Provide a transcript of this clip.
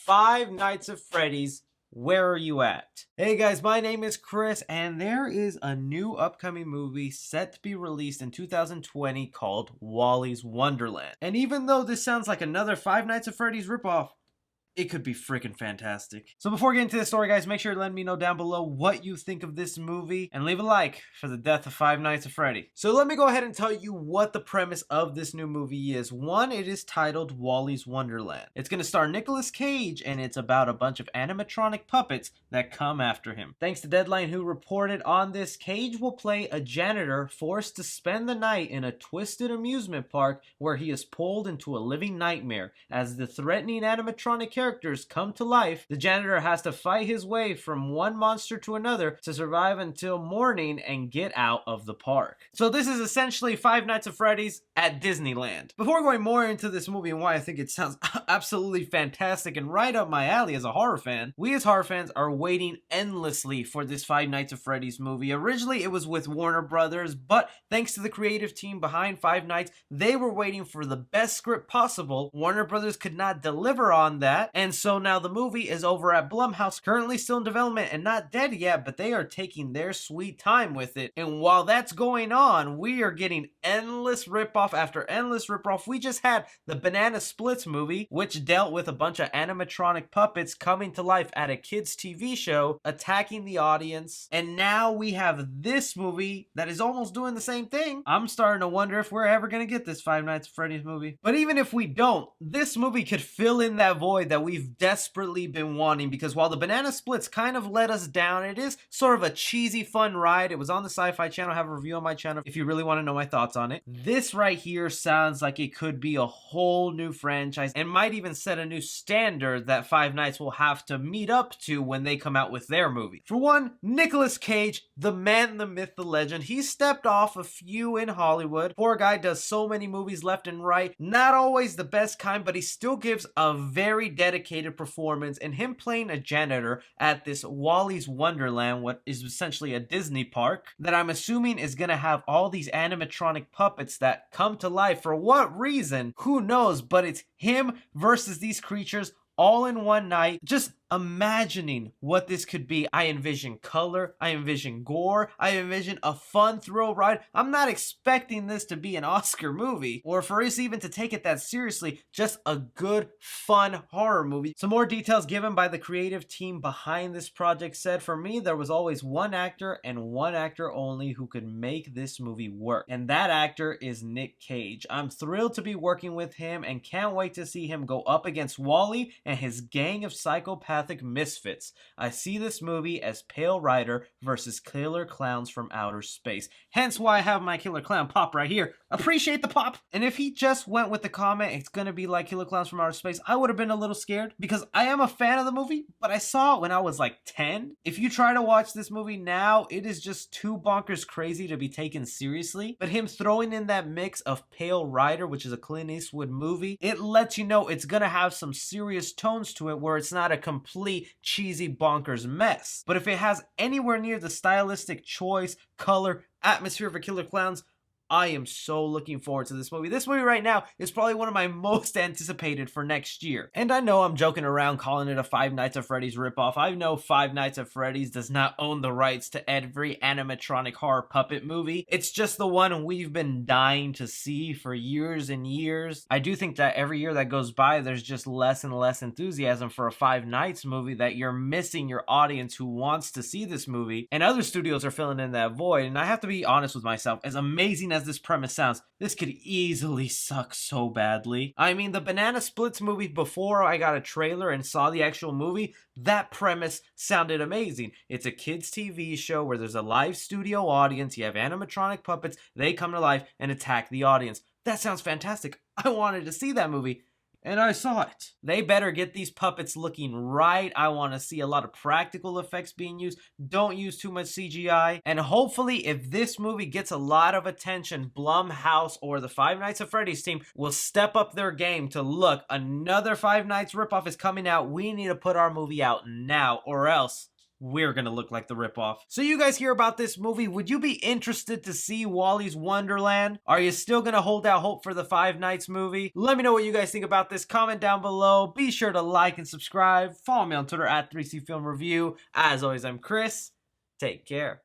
Five Nights at Freddy's, where are you at? Hey guys, my name is Chris, and there is a new upcoming movie set to be released in 2020 called Wallys Wonderland. And even though this sounds like another Five Nights at Freddy's ripoff, it could be freaking fantastic. So before getting to the story, guys, make sure to let me know down below what you think of this movie and leave a like for the death of Five Nights at Freddy. So let me go ahead and tell you what the premise of this new movie is. One, it is titled Wally's Wonderland. It's going to star Nicolas Cage, and it's about a bunch of animatronic puppets that come after him. Thanks to Deadline, who reported on this, Cage will play a janitor forced to spend the night in a twisted amusement park where he is pulled into a living nightmare. As the threatening animatronic characters come to life, the janitor has to fight his way from one monster to another to survive until morning and get out of the park. So this is essentially Five Nights at Freddy's at Disneyland. Before going more into this movie and why I think it sounds absolutely fantastic and right up my alley as a horror fan, we as horror fans are waiting endlessly for this Five Nights at Freddy's movie. Originally it was with Warner Brothers, but thanks to the creative team behind Five Nights, they were waiting for the best script possible. Warner Brothers could not deliver on that, and so now the movie is over at Blumhouse, currently still in development and not dead yet, but they are taking their sweet time with it. And while that's going on, we are getting endless ripoff after endless ripoff. We just had the Banana Splits movie, which dealt with a bunch of animatronic puppets coming to life at a kids' TV show, attacking the audience. And now we have this movie that is almost doing the same thing. I'm starting to wonder if we're ever going to get this Five Nights at Freddy's movie. But even if we don't, this movie could fill in that void that we've desperately been wanting, because while the Banana Splits kind of let us down, it is sort of a cheesy fun ride. It was on the Sci-Fi Channel. I have a review on my channel if you really want to know my thoughts on it. This right here sounds like it could be a whole new franchise and might even set a new standard that Five Nights will have to meet up to when they come out with their movie. For one, Nicolas Cage, the man, the myth, the legend. He stepped off a few in Hollywood. Poor guy does so many movies left and right. Not always the best kind, but he still gives a very dedicated performance, and him playing a janitor at this Wally's Wonderland, what is essentially a Disney park, that I'm assuming is going to have all these animatronic puppets that come to life. For what reason? Who knows? But it's him versus these creatures all in one night. Just imagining what this could be. I envision color, I envision gore, I envision a fun thrill ride. I'm not expecting this to be an Oscar movie, or for us even to take it that seriously, just a good, fun horror movie. Some more details given by the creative team behind this project said, for me, there was always one actor and one actor only who could make this movie work, and that actor is Nick Cage. I'm thrilled to be working with him and can't wait to see him go up against Wally and his gang of psychopaths misfits. I see this movie as Pale Rider versus Killer Clowns from Outer Space. Hence why I have my Killer Clown pop right here. Appreciate the pop. And if he just went with the comment, it's gonna be like Killer Clowns from Outer Space, I would have been a little scared, because I am a fan of the movie, but I saw it when I was like 10. If you try to watch this movie now, it is just too bonkers crazy to be taken seriously. But him throwing in that mix of Pale Rider, which is a Clint Eastwood movie, it lets you know it's gonna have some serious tones to it, where it's not a complete cheesy bonkers mess. But if it has anywhere near the stylistic choice, color, atmosphere for Killer Clowns, I am so looking forward to this movie. This movie right now is probably one of my most anticipated for next year. And I know I'm joking around calling it a Five Nights at Freddy's ripoff. I know Five Nights at Freddy's does not own the rights to every animatronic horror puppet movie. It's just the one we've been dying to see for years and years. I do think that every year that goes by, there's just less and less enthusiasm for a Five Nights movie, that you're missing your audience who wants to see this movie. And other studios are filling in that void. And I have to be honest with myself, as amazing as this premise sounds, this could easily suck so badly. I mean, the Banana Splits movie, before I got a trailer and saw the actual movie, that premise sounded amazing. It's a kids' TV show where there's a live studio audience, you have animatronic puppets, they come to life and attack the audience. That sounds fantastic. I wanted to see that movie. And I saw it. They better get these puppets looking right. I want to see a lot of practical effects being used. Don't use too much CGI. And hopefully, if this movie gets a lot of attention, Blumhouse or the Five Nights at Freddy's team will step up their game to, look, another Five Nights ripoff is coming out. We need to put our movie out now, or else we're gonna look like the ripoff. So you guys hear about this movie, would you be interested to see Wally's Wonderland? Are you still gonna hold out hope for the Five Nights movie? Let me know what you guys think about this. Comment down below. Be sure to like and subscribe. Follow me on Twitter at 3C Film Review. As always, I'm Chris. Take care.